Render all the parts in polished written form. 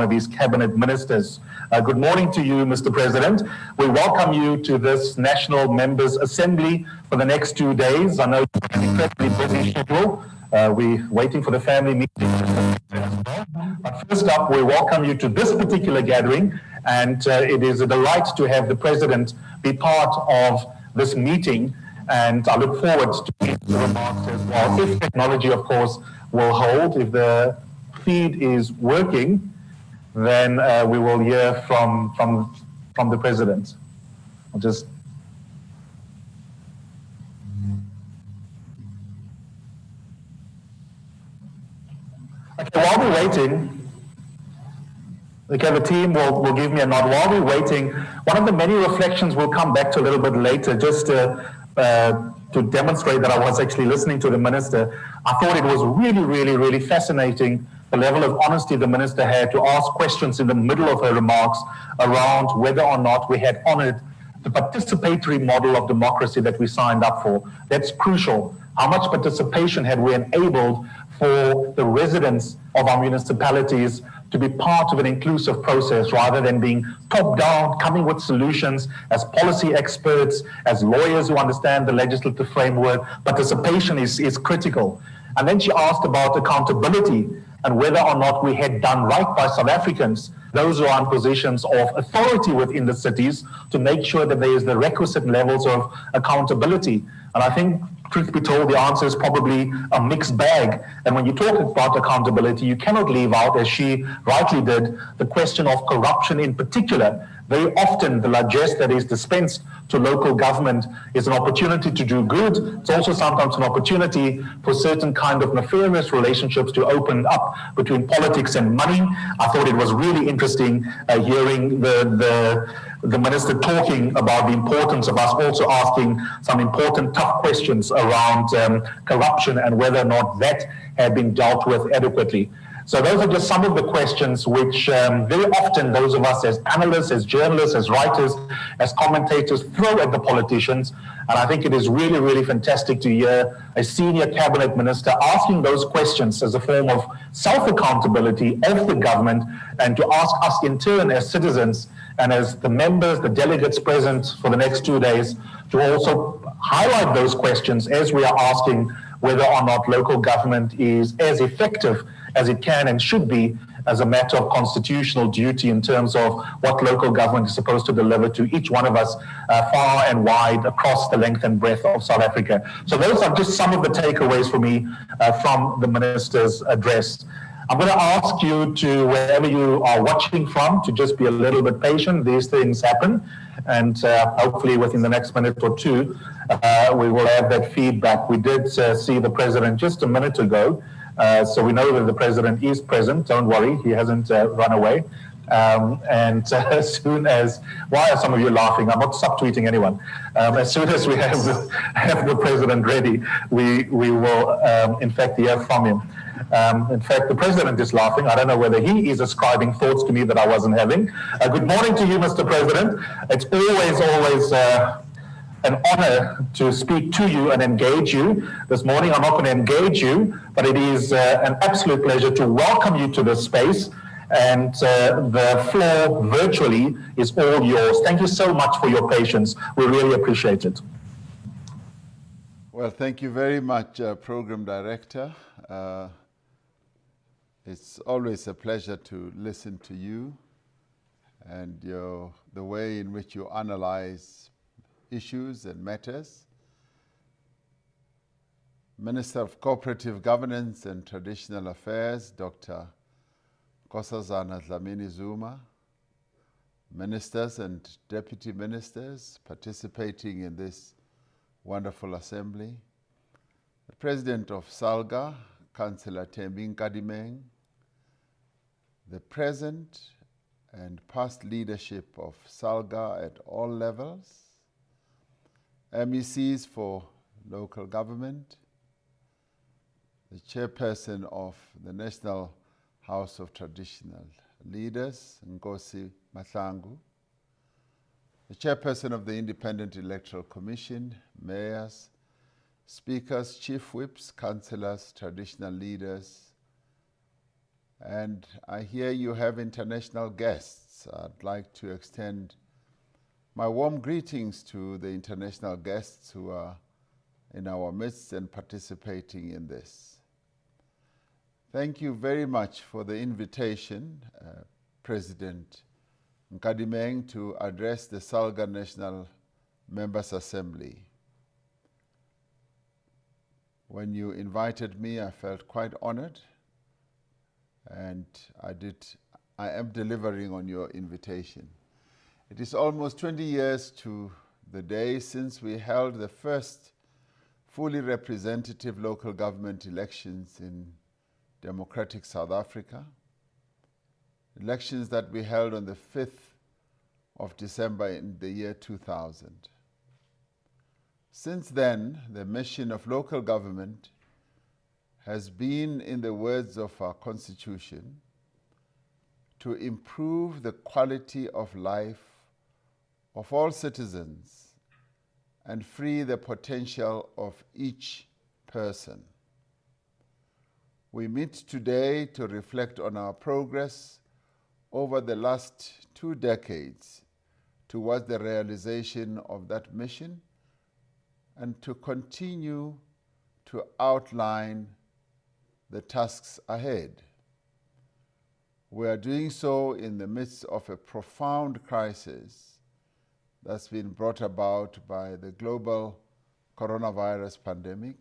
of his cabinet ministers. Good morning to you, Mr. President. We welcome you to this National Members Assembly for the next 2 days. I know you have an incredibly busy schedule. We're waiting for the family meeting as well. But first up, we welcome you to this particular gathering, and it is a delight to have the President be part of this meeting, and I look forward to his remarks as well. If technology, of course, will hold, if the feed is working, then we will hear from the President. I'll just... Okay, while we're waiting, okay, the team will give me a nod. While we're waiting, one of the many reflections we'll come back to a little bit later, just to demonstrate that I was actually listening to the Minister. I thought it was really fascinating, the level of honesty the Minister had to ask questions in the middle of her remarks around whether or not we had honored the participatory model of democracy that we signed up for. That's crucial. How much participation had we enabled for the residents of our municipalities to be part of an inclusive process rather than being top-down, coming with solutions as policy experts, as lawyers who understand the legislative framework. Participation is critical. And then she asked about accountability and whether or not we had done right by South Africans, those who are in positions of authority within the cities, to make sure that there is the requisite levels of accountability. And I think, truth be told, the answer is probably a mixed bag. And when you talk about accountability, you cannot leave out, as she rightly did, the question of corruption in particular. Very often, the largesse that is dispensed to local government is an opportunity to do good. It's also sometimes an opportunity for certain kind of nefarious relationships to open up between politics and money. I thought it was really interesting hearing the Minister talking about the importance of us also asking some important, tough questions around corruption and whether or not that had been dealt with adequately. So those are just some of the questions which very often those of us as analysts, as journalists, as writers, as commentators throw at the politicians. And I think it is really fantastic to hear a senior cabinet minister asking those questions as a form of self-accountability of the government, and to ask us in turn as citizens and as the members, the delegates present for the next 2 days, to also highlight those questions as we are asking whether or not local government is as effective as it can and should be as a matter of constitutional duty in terms of what local government is supposed to deliver to each one of us far and wide across the length and breadth of South Africa. So those are just some of the takeaways for me from the Minister's address. I'm going to ask you to, wherever you are watching from, to just be a little bit patient. These things happen. And hopefully within the next minute or two, we will have that feedback. We did see the President just a minute ago. So we know that the President is present. Don't worry, he hasn't run away. As soon as, why are some of you laughing? I'm not subtweeting anyone. As soon as we have the President ready, we will in fact hear from him. In fact, the President is laughing. I don't know whether he is ascribing thoughts to me that I wasn't having. Good morning to you, Mr. President. It's always an honor to speak to you and engage you. This morning I'm not going to engage you, but it is an absolute pleasure to welcome you to this space, and the floor virtually is all yours. Thank you so much for your patience. We really appreciate it. Well, thank you very much, Program Director. It's always a pleasure to listen to you and the way in which you analyze issues and matters. Minister of Cooperative Governance and Traditional Affairs, Dr. Nkosazana Dlamini-Zuma, ministers and deputy ministers participating in this wonderful assembly, the President of SALGA, Councillor Thembi Nkadimeng, the present and past leadership of SALGA at all levels, MECs for local government, the chairperson of the National House of Traditional Leaders, Nkosi Mahlangu, the chairperson of the Independent Electoral Commission, mayors, speakers, chief whips, councillors, traditional leaders, And I hear you have international guests. I'd like to extend my warm greetings to the international guests who are in our midst and participating in this. Thank you very much for the invitation, President Nkadimeng, to address the SALGA National Members Assembly. When you invited me, I felt quite honored, and I am delivering on your invitation. It is almost 20 years to the day since we held the first fully representative local government elections in democratic South Africa, elections that we held on the 5th of December in the year 2000. Since then, the mission of local government has been, in the words of our Constitution, to improve the quality of life of all citizens and free the potential of each person. We meet today to reflect on our progress over the last 2 decades towards the realization of that mission, and to continue to outline the tasks ahead. We are doing so in the midst of a profound crisis that's been brought about by the global coronavirus pandemic.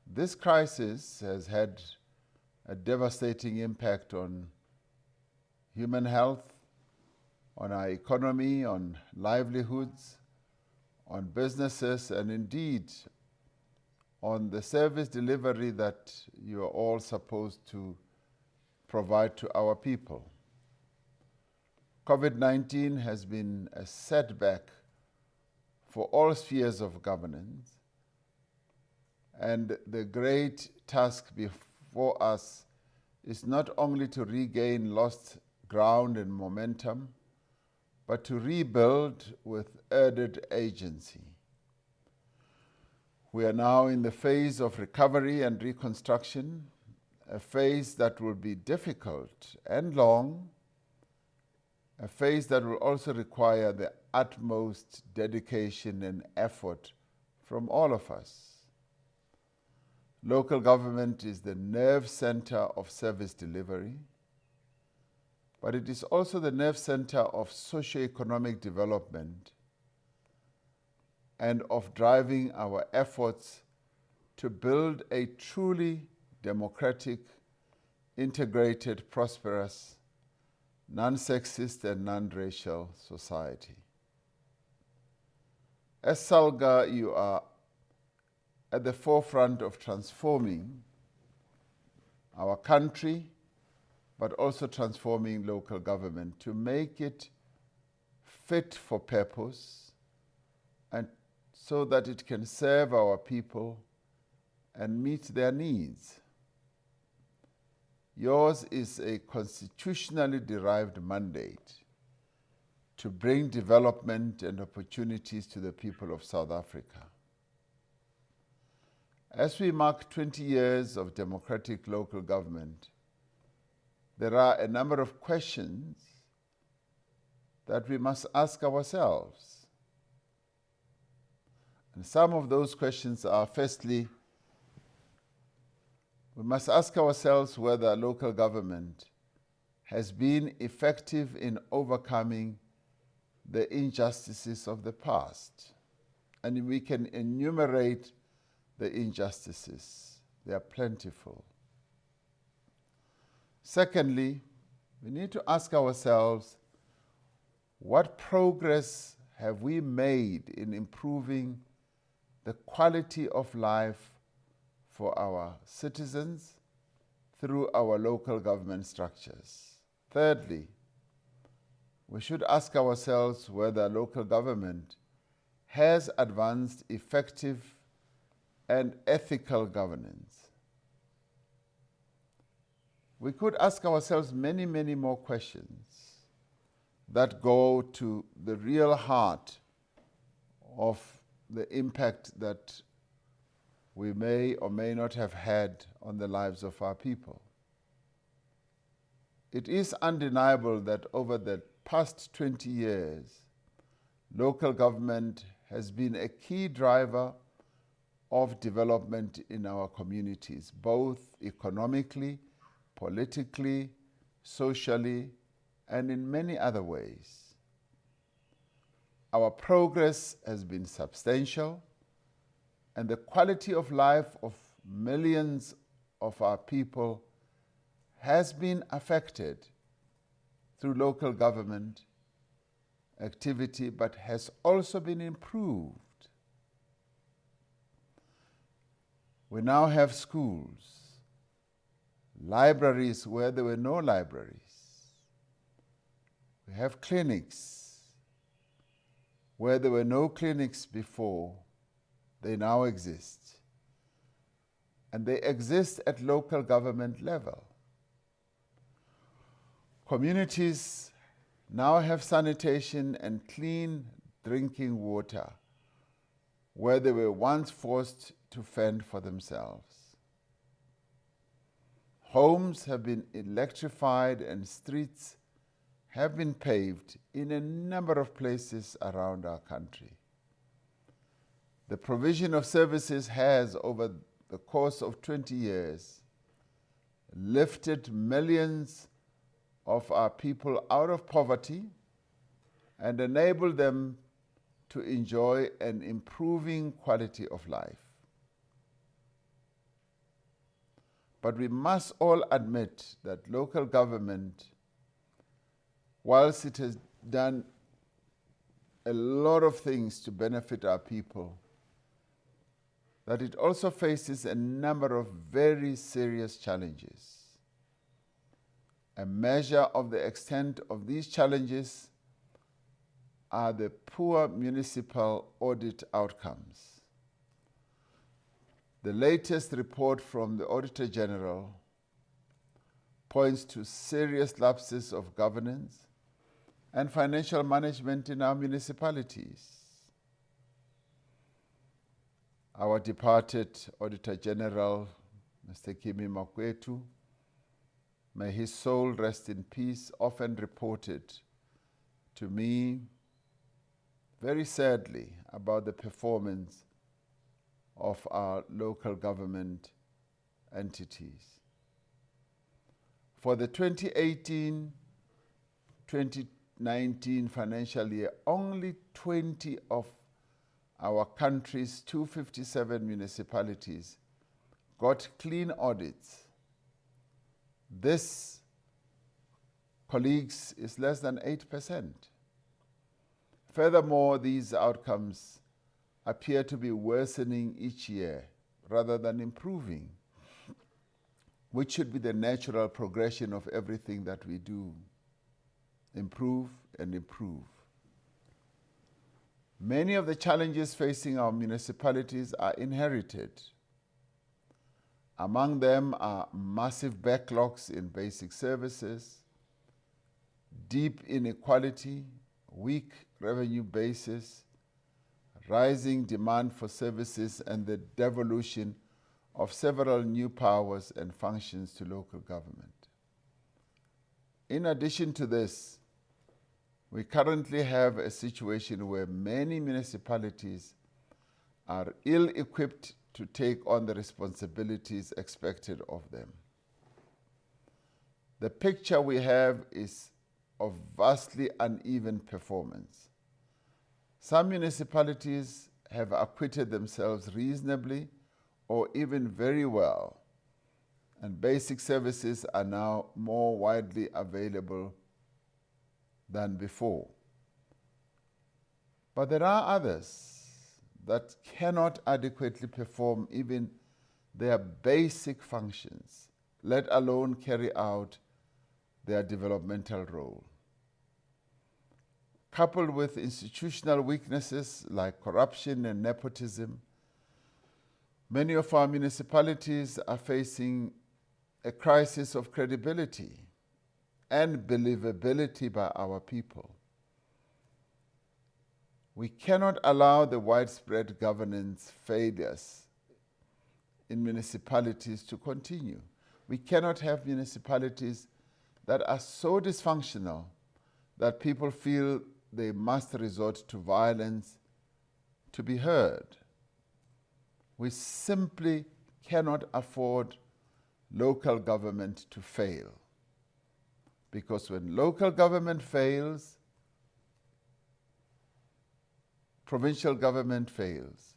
This crisis has had a devastating impact on human health, on our economy, on livelihoods, on businesses, and indeed on the service delivery that you are all supposed to provide to our people. COVID-19 has been a setback for all spheres of governance, and the great task before us is not only to regain lost ground and momentum, but to rebuild with added agency. We are now in the phase of recovery and reconstruction, a phase that will be difficult and long, a phase that will also require the utmost dedication and effort from all of us. Local government is the nerve center of service delivery, but it is also the nerve center of socio-economic development and of driving our efforts to build a truly democratic, integrated, prosperous, non-sexist and non-racial society. As SALGA, you are at the forefront of transforming our country, but also transforming local government to make it fit for purpose and so that it can serve our people and meet their needs. Yours is a constitutionally derived mandate to bring development and opportunities to the people of South Africa. As we mark 20 years of democratic local government, there are a number of questions that we must ask ourselves. And some of those questions are, firstly, we must ask ourselves whether local government has been effective in overcoming the injustices of the past. And we can enumerate the injustices. They are plentiful. Secondly, we need to ask ourselves, what progress have we made in improving the quality of life for our citizens through our local government structures? Thirdly, we should ask ourselves whether local government has advanced effective and ethical governance. We could ask ourselves many, many more questions that go to the real heart of the impact that we may or may not have had on the lives of our people. it is undeniable that over the past 20 years, local government has been a key driver of development in our communities, both economically, politically, socially, and in many other ways. Our progress has been substantial, and the quality of life of millions of our people has been affected through local government activity, but has also been improved. We now have schools, libraries where there were no libraries. We have clinics where there were no clinics before. They now exist. And they exist at local government level. Communities now have sanitation and clean drinking water where they were once forced to fend for themselves. Homes have been electrified and streets have been paved in a number of places around our country. The provision of services has, over the course of 20 years, lifted millions of our people out of poverty and enabled them to enjoy an improving quality of life. But we must all admit that local government, whilst it has done a lot of things to benefit our people, that it also faces a number of very serious challenges. A measure of the extent of these challenges are the poor municipal audit outcomes. The latest report from the Auditor General points to serious lapses of governance and financial management in our municipalities. Our departed Auditor General, Mr. Kimi Makwetu, may his soul rest in peace, often reported to me very sadly about the performance of our local government entities. For the 2018-2019 financial year, only 20 of our country's 257 municipalities got clean audits. This, colleagues, is less than 8%. Furthermore, these outcomes appear to be worsening each year rather than improving, which should be the natural progression of everything that we do. Improve and improve. Many of the challenges facing our municipalities are inherited. Among them are massive backlogs in basic services, deep inequality, weak revenue bases, rising demand for services, and the devolution of several new powers and functions to local government. In addition to this, we currently have a situation where many municipalities are ill-equipped to take on the responsibilities expected of them. The picture we have is of vastly uneven performance. Some municipalities have acquitted themselves reasonably or even very well, and basic services are now more widely available than before. But there are others that cannot adequately perform even their basic functions, let alone carry out their developmental role. Coupled with institutional weaknesses like corruption and nepotism, many of our municipalities are facing a crisis of credibility and believability by our people. We cannot allow the widespread governance failures in municipalities to continue. We cannot have municipalities that are so dysfunctional that people feel they must resort to violence to be heard. We simply cannot afford local government to fail. Because when local government fails, provincial government fails,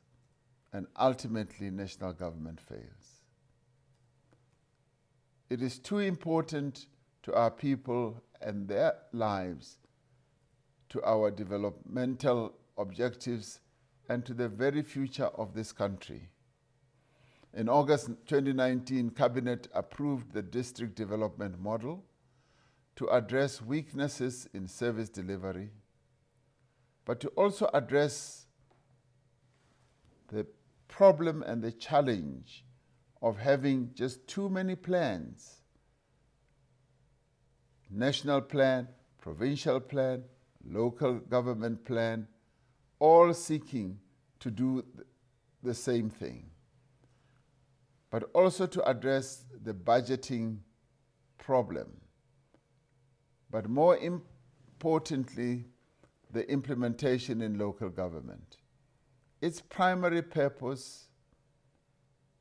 and ultimately national government fails. It is too important to our people and their lives, to our developmental objectives, and to the very future of this country. In August 2019, Cabinet approved the district development model to address weaknesses in service delivery, but to also address the problem and the challenge of having just too many plans. National plan, provincial plan, local government plan, all seeking to do the same thing. But also to address the budgeting problem. But more importantly, the implementation in local government. Its primary purpose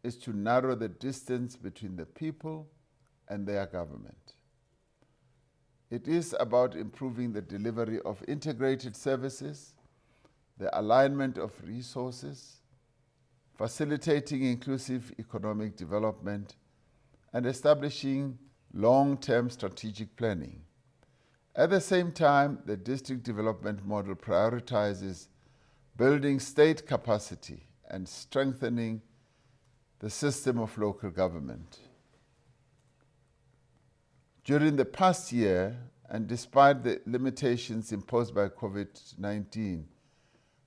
is to narrow the distance between the people and their government. It is about improving the delivery of integrated services, the alignment of resources, facilitating inclusive economic development, and establishing long-term strategic planning. At the same time, the district development model prioritizes building state capacity and strengthening the system of local government. During the past year, and despite the limitations imposed by COVID-19,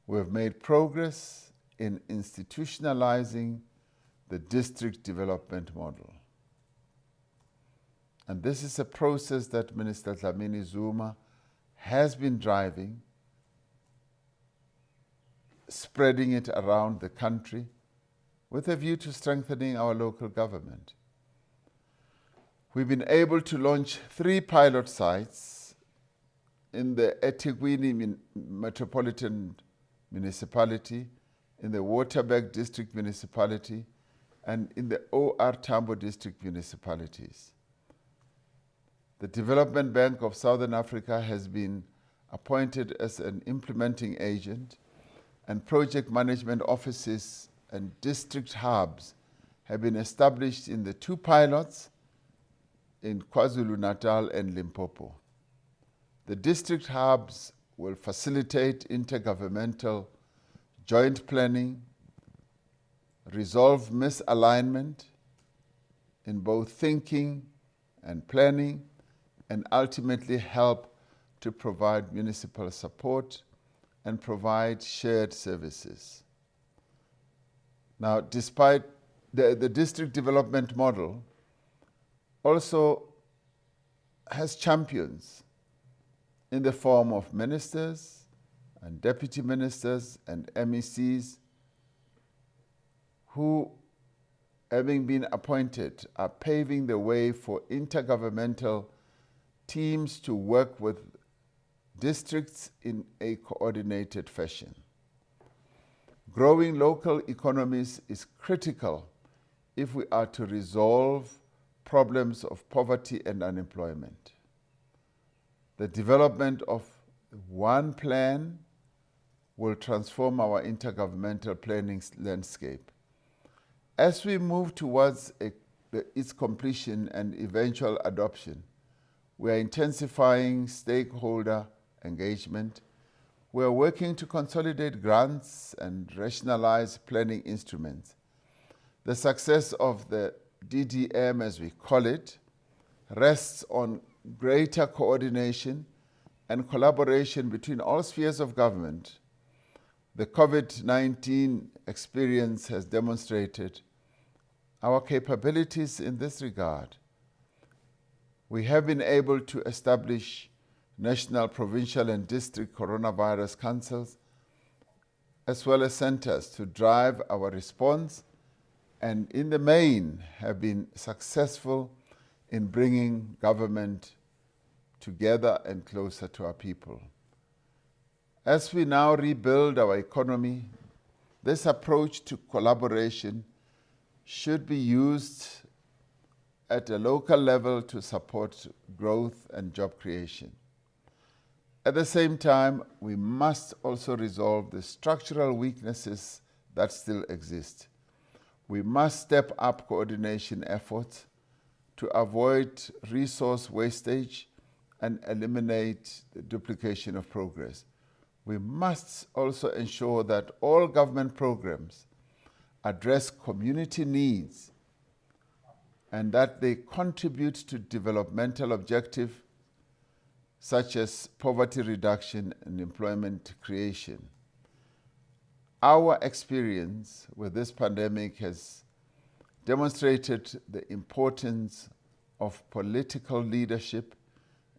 we have made progress in institutionalizing the district development model. And this is a process that Minister Dlamini Zuma has been driving, spreading it around the country with a view to strengthening our local government. We've been able to launch 3 pilot sites in the eThekwini Metropolitan Municipality, in the Waterberg District Municipality, and in the OR Tambo District Municipalities. The Development Bank of Southern Africa has been appointed as an implementing agent, and project management offices and district hubs have been established in the 2 pilots in KwaZulu-Natal and Limpopo. The district hubs will facilitate intergovernmental joint planning, resolve misalignment in both thinking and planning, and ultimately help to provide municipal support and provide shared services. Now, despite the district development model also has champions in the form of ministers and deputy ministers and MECs who, having been appointed, are paving the way for intergovernmental teams to work with districts in a coordinated fashion. Growing local economies is critical if we are to resolve problems of poverty and unemployment. The development of one plan will transform our intergovernmental planning landscape. As we move towards its completion and eventual adoption, we are intensifying stakeholder engagement. We are working to consolidate grants and rationalize planning instruments. The success of the DDM, as we call it, rests on greater coordination and collaboration between all spheres of government. The COVID-19 experience has demonstrated our capabilities in this regard. We have been able to establish national, provincial, and district coronavirus councils, as well as centers to drive our response, and in the main have been successful in bringing government together and closer to our people. As we now rebuild our economy, this approach to collaboration should be used at a local level to support growth and job creation. At the same time, we must also resolve the structural weaknesses that still exist. We must step up coordination efforts to avoid resource wastage and eliminate the duplication of progress. We must also ensure that all government programs address community needs and that they contribute to developmental objectives such as poverty reduction and employment creation. Our experience with this pandemic has demonstrated the importance of political leadership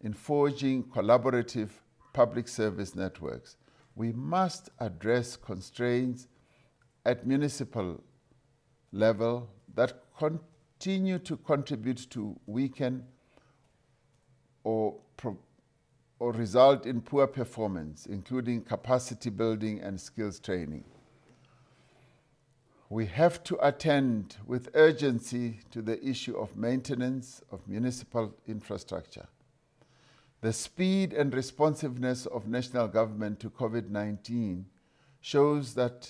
in forging collaborative public service networks. We must address constraints at municipal level that continue to contribute to weaken or result in poor performance, including capacity building and skills training. We have to attend with urgency to the issue of maintenance of municipal infrastructure. The speed and responsiveness of national government to COVID-19 shows that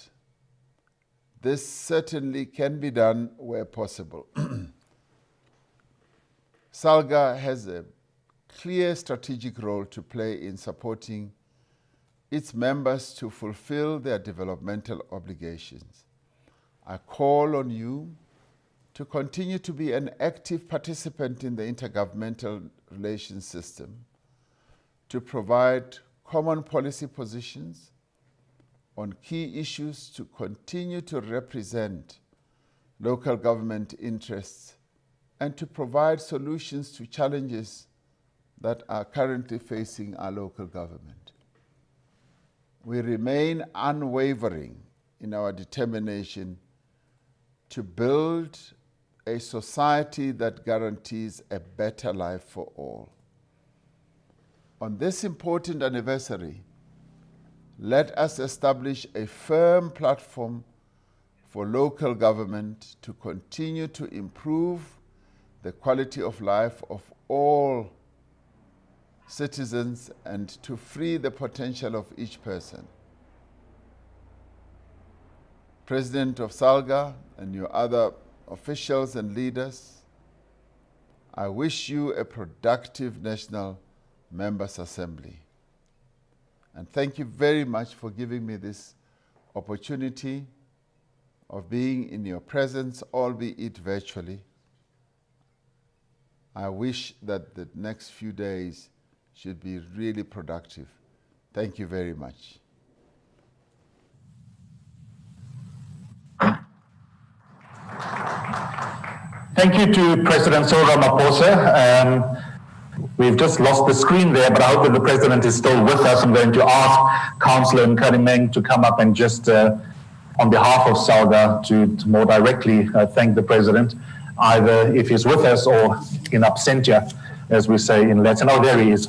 this certainly can be done where possible. SALGA has a clear strategic role to play in supporting its members to fulfill their developmental obligations. I call on you to continue to be an active participant in the intergovernmental relations system, to provide common policy positions on key issues, to continue to represent local government interests, and to provide solutions to challenges that are currently facing our local government. We remain unwavering in our determination to build a society that guarantees a better life for all. On this important anniversary, let us establish a firm platform for local government to continue to improve the quality of life of all citizens and to free the potential of each person. President of SALGA and your other officials and leaders, I wish you a productive National Members Assembly. And thank you very much for giving me this opportunity of being in your presence, albeit virtually. I wish that the next few days should be really productive. Thank you very much. Thank you to President Cyril Ramaphosa. We've just lost the screen there, but I hope that the President is still with us. I'm going to ask Councillor Nkarimeng to come up and just, on behalf of SALGA, to more directly thank the President, either if he's with us or in absentia, as we say in Latin. Oh, there he is.